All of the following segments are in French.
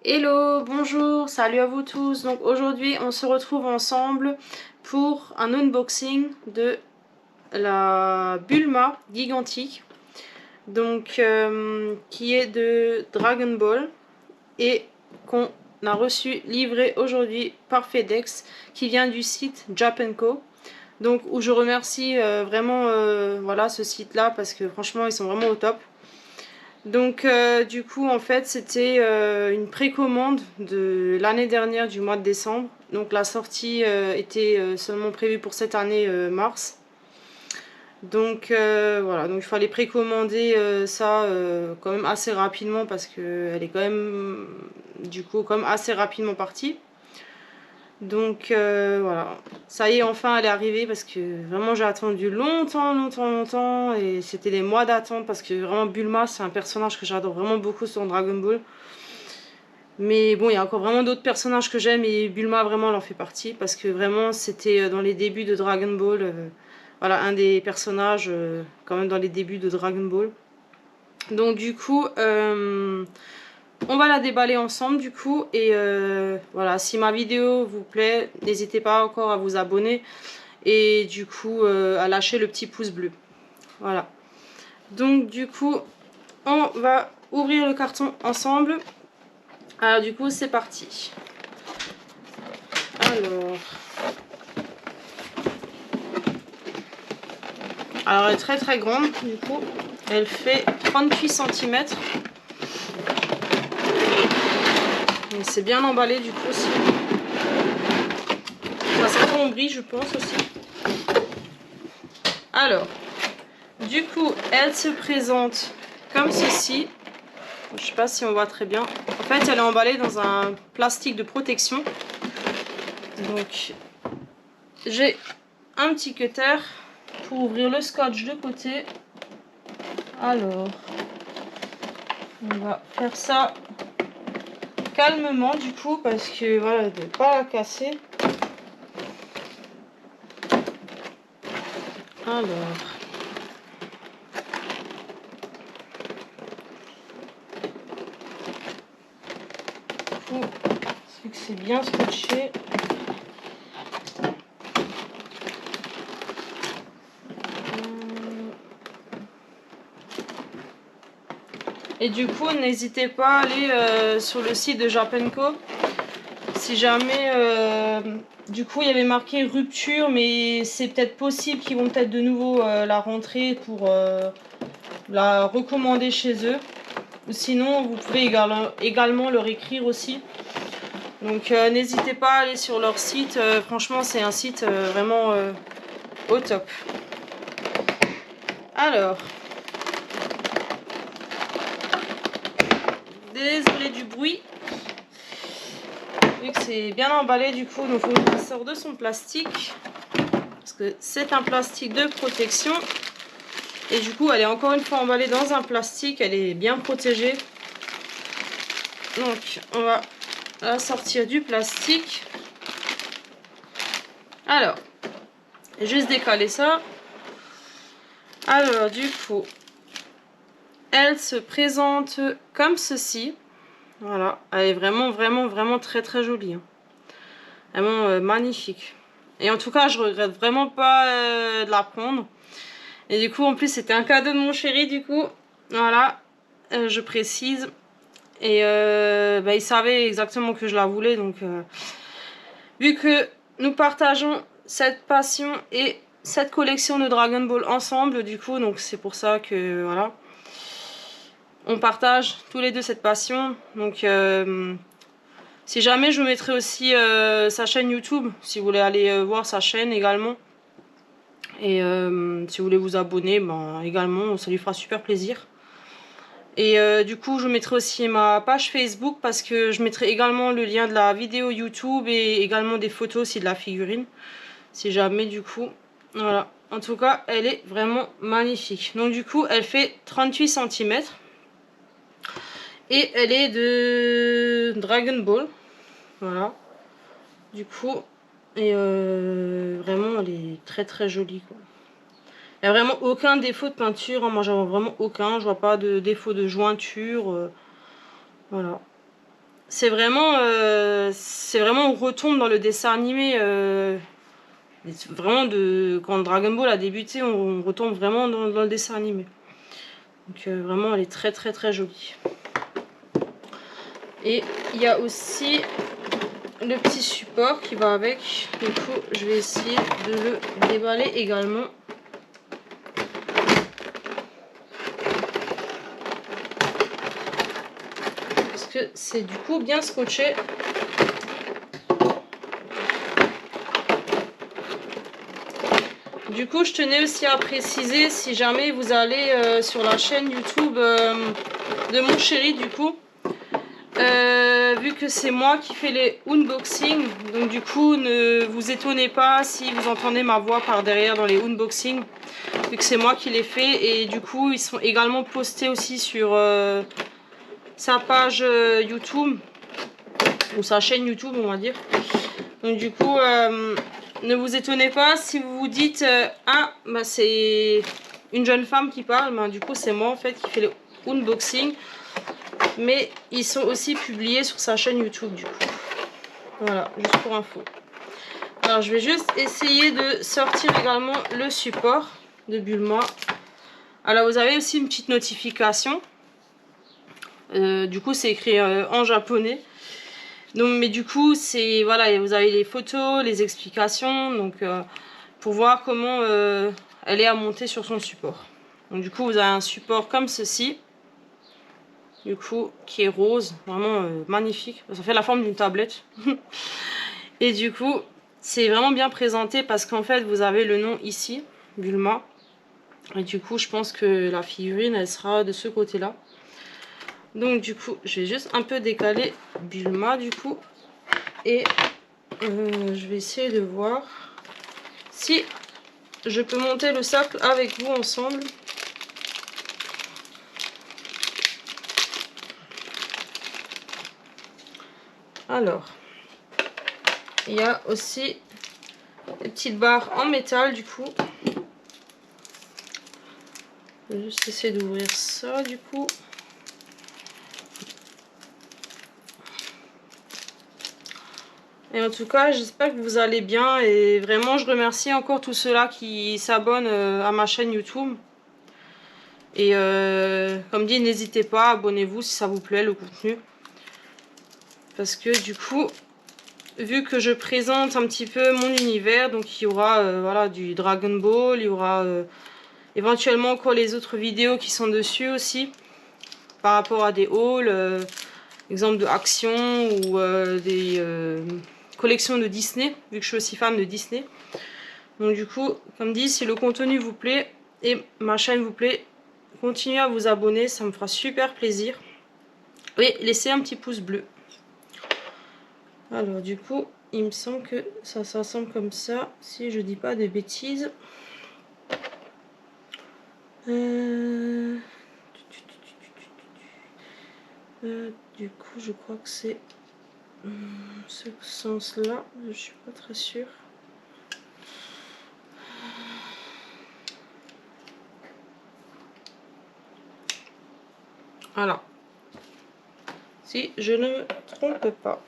Hello, bonjour, salut à vous tous. Donc aujourd'hui on se retrouve ensemble pour un unboxing de la Bulma Gigantique. Donc qui est de Dragon Ball et qu'on a reçu livré aujourd'hui par FedEx, qui vient du site Japanco. Donc où je remercie vraiment voilà, ce site là parce que franchement ils sont vraiment au top. Donc du coup en fait c'était une précommande de l'année dernière du mois de décembre. Donc la sortie était seulement prévue pour cette année mars. Donc voilà, donc il fallait précommander ça quand même assez rapidement parce qu'elle est quand même du coup comme assez rapidement partie. Donc voilà, ça y est, enfin elle est arrivée parce que vraiment j'ai attendu longtemps et c'était des mois d'attente parce que vraiment Bulma c'est un personnage que j'adore vraiment beaucoup sur Dragon Ball. Mais bon, il y a encore vraiment d'autres personnages que j'aime et Bulma vraiment elle en fait partie parce que vraiment c'était dans les débuts de Dragon Ball, voilà, un des personnages quand même dans les débuts de Dragon Ball. Donc du coup on va la déballer ensemble du coup et voilà, si ma vidéo vous plaît, n'hésitez pas encore à vous abonner et du coup à lâcher le petit pouce bleu. Voilà. Donc du coup, on va ouvrir le carton ensemble. Alors du coup, c'est parti. Alors elle est très grande du coup. Elle fait 38 cm. C'est bien emballé du coup aussi. Ça sent bon brie je pense aussi. Alors, du coup, elle se présente comme ceci. Je sais pas si on voit très bien. En fait, elle est emballée dans un plastique de protection. Donc, j'ai un petit cutter pour ouvrir le scotch de côté. Alors, on va faire ça calmement du coup parce que voilà, de ne pas la casser. Alors, c'est que c'est bien scotché. Et du coup, n'hésitez pas à aller sur le site de Japanco. Si jamais, du coup, il y avait marqué rupture, mais c'est peut-être possible qu'ils vont peut-être de nouveau la rentrer pour la recommander chez eux. Ou sinon, vous pouvez également leur écrire aussi. Donc, n'hésitez pas à aller sur leur site. Franchement, c'est un site vraiment au top. Alors, désolé du bruit. Vu que c'est bien emballé du coup, donc on sort de son plastique. Parce que c'est un plastique de protection. Et du coup, elle est encore une fois emballée dans un plastique. Elle est bien protégée. Donc, on va la sortir du plastique. Alors, juste décaler ça. Alors, du coup, elle se présente comme ceci. Voilà, elle est vraiment très jolie. Hein. Vraiment magnifique. Et en tout cas, je regrette vraiment pas de la prendre. Et du coup, en plus, c'était un cadeau de mon chéri, du coup. Voilà, je précise. Et bah, il savait exactement que je la voulais. Donc, vu que nous partageons cette passion et cette collection de Dragon Ball ensemble, du coup, donc c'est pour ça que, voilà. On partage tous les deux cette passion. Donc, si jamais, je vous mettrai aussi sa chaîne YouTube. Si vous voulez aller voir sa chaîne également. Et si vous voulez vous abonner, ben, également, ça lui fera super plaisir. Et du coup, je mettrai aussi ma page Facebook parce que je mettrai également le lien de la vidéo YouTube et également des photos aussi de la figurine. Si jamais, du coup, voilà. En tout cas, elle est vraiment magnifique. Donc du coup, elle fait 38 cm. Et elle est de Dragon Ball. Voilà. Du coup, et vraiment, elle est très jolie, quoi. Il n'y a vraiment aucun défaut de peinture. Hein. Moi, j'en vois vraiment aucun. Je vois pas de défaut de jointure. Voilà. vraiment, on retombe dans le dessin animé. Vraiment, quand Dragon Ball a débuté, on retombe vraiment dans le dessin animé. Donc vraiment, elle est très très très jolie. Et il y a aussi le petit support qui va avec. Du coup, je vais essayer de le déballer également. Parce que c'est du coup bien scotché. Du coup, je tenais aussi à préciser, si jamais vous allez sur la chaîne YouTube de mon chéri, du coup, vu que c'est moi qui fais les unboxings, donc du coup, ne vous étonnez pas si vous entendez ma voix par derrière dans les unboxings, vu que c'est moi qui les fais, et du coup, ils sont également postés aussi sur sa page YouTube, ou sa chaîne YouTube, on va dire. Donc du coup, ne vous étonnez pas si vous vous dites ah, bah c'est une jeune femme qui parle. Bah, du coup, c'est moi en fait qui fais le unboxing. Mais ils sont aussi publiés sur sa chaîne YouTube du coup. Voilà, juste pour info. Alors, je vais juste essayer de sortir également le support de Bulma. Alors, vous avez aussi une petite notification. Du coup, c'est écrit en japonais. Donc, mais du coup, c'est voilà, vous avez les photos, les explications, donc pour voir comment elle est à monter sur son support. Donc du coup, vous avez un support comme ceci, du coup, qui est rose, vraiment magnifique. Ça fait la forme d'une tablette. Et du coup, c'est vraiment bien présenté parce qu'en fait, vous avez le nom ici, Bulma. Et du coup, je pense que la figurine, elle sera de ce côté-là. Donc du coup, je vais juste un peu décaler Bulma du coup. Et je vais essayer de voir si je peux monter le socle avec vous ensemble. Alors, il y a aussi des petites barres en métal du coup. Je vais juste essayer d'ouvrir ça du coup. Et en tout cas, j'espère que vous allez bien et vraiment je remercie encore tous ceux-là qui s'abonnent à ma chaîne YouTube. Et comme dit, n'hésitez pas, abonnez-vous si ça vous plaît le contenu. Parce que du coup, vu que je présente un petit peu mon univers, donc il y aura voilà, du Dragon Ball, il y aura éventuellement encore les autres vidéos qui sont dessus aussi. Par rapport à des hauls, exemple de action ou des collections de Disney, vu que je suis aussi fan de Disney. Donc du coup, comme dit, si le contenu vous plaît et ma chaîne vous plaît, continuez à vous abonner, ça me fera super plaisir. Et laissez un petit pouce bleu. Alors du coup, il me semble que ça s'assemble comme ça, si je dis pas de bêtises. Du coup, je crois que c'est ce sens-là, je suis pas très sûre. Voilà. Si je ne me trompe pas.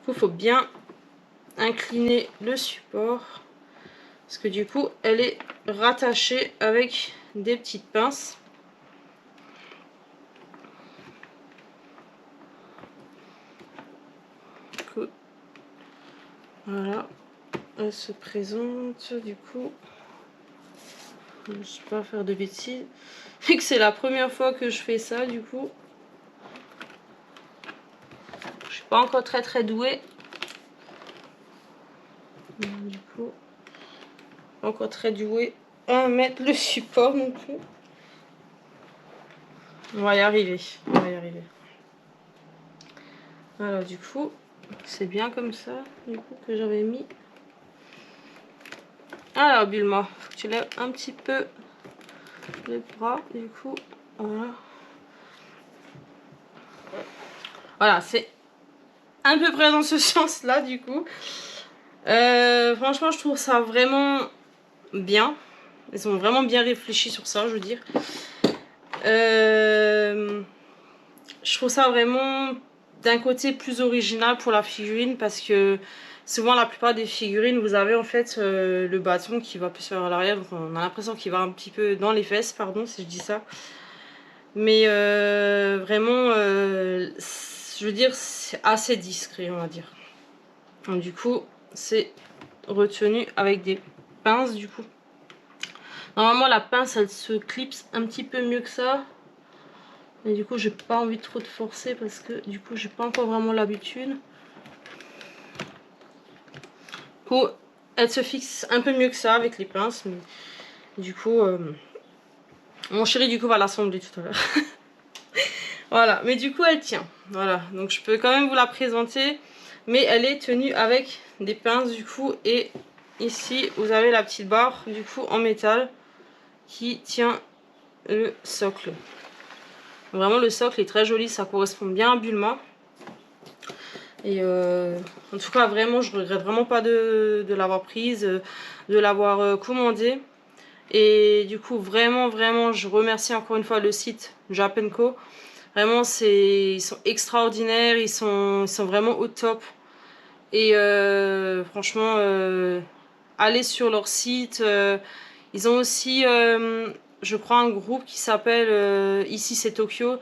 Il faut bien incliner le support. Parce que du coup, elle est rattachée avec des petites pinces. Voilà. Elle se présente du coup. Je ne vais pas faire de bêtises. Vu que c'est la première fois que je fais ça du coup. Je suis pas encore très douée. Du coup, pas encore très douée à mettre le support non plus. On va y arriver. On va y arriver. Alors du coup, c'est bien comme ça du coup que j'avais mis. Alors Bulma, faut que tu lèves un petit peu les bras du coup. Voilà. Voilà, c'est à peu près dans ce sens là du coup. Franchement, je trouve ça vraiment bien. Ils ont vraiment bien réfléchi sur ça, je veux dire. je trouve ça vraiment d'un côté plus original pour la figurine, parce que souvent la plupart des figurines, vous avez en fait le bâton qui va plus vers l'arrière, donc on a l'impression qu'il va un petit peu dans les fesses, pardon si je dis ça. Mais vraiment, je veux dire, c'est assez discret, on va dire. Donc, du coup, c'est retenu avec des pinces, du coup. Normalement, la pince, elle se clipse un petit peu mieux que ça. Mais du coup, j'ai pas envie trop de forcer parce que du coup, j'ai pas encore vraiment l'habitude. Du coup, elle se fixe un peu mieux que ça avec les pinces. Mais du coup, mon chéri, du coup, va l'assembler tout à l'heure. Voilà, mais du coup, elle tient. Voilà, donc je peux quand même vous la présenter. Mais elle est tenue avec des pinces, du coup. Et ici, vous avez la petite barre, du coup, en métal qui tient le socle. Vraiment, le socle est très joli, ça correspond bien à Bulma. Et en tout cas, vraiment, je regrette vraiment pas de l'avoir prise, de l'avoir commandée. Et du coup, vraiment, je remercie encore une fois le site Japenco. Vraiment, ils sont extraordinaires, ils sont vraiment au top. Et franchement, allez sur leur site. Ils ont aussi, je crois, un groupe qui s'appelle Ici c'est Tokyo.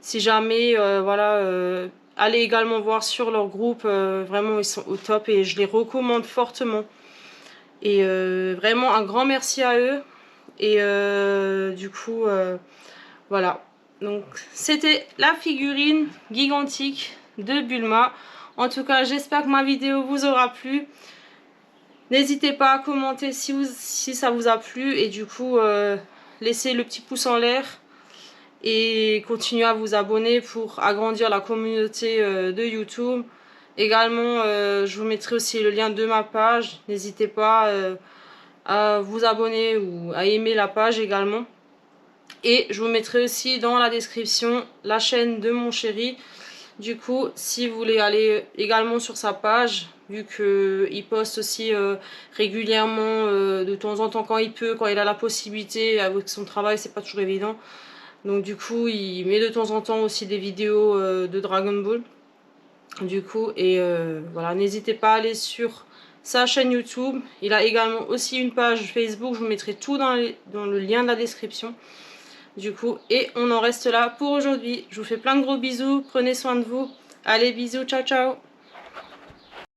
Si jamais, voilà, allez également voir sur leur groupe. Vraiment, ils sont au top et je les recommande fortement. Et vraiment, un grand merci à eux. Et du coup, voilà. Donc, c'était la figurine gigantique de Bulma. En tout cas, j'espère que ma vidéo vous aura plu. N'hésitez pas à commenter si ça vous a plu. Et du coup, laissez le petit pouce en l'air. Et continuez à vous abonner pour agrandir la communauté de YouTube. Également, je vous mettrai aussi le lien de ma page. N'hésitez pas à vous abonner ou à aimer la page également. Et je vous mettrai aussi dans la description la chaîne de mon chéri. Du coup, si vous voulez aller également sur sa page, vu qu'il poste aussi régulièrement, de temps en temps quand il peut, quand il a la possibilité, avec son travail, c'est pas toujours évident. Donc du coup, il met de temps en temps aussi des vidéos de Dragon Ball. Du coup, et voilà, n'hésitez pas à aller sur sa chaîne YouTube. Il a également aussi une page Facebook, je vous mettrai tout dans le lien de la description. Du coup, et on en reste là pour aujourd'hui. Je vous fais plein de gros bisous, prenez soin de vous. Allez, bisous, ciao ciao.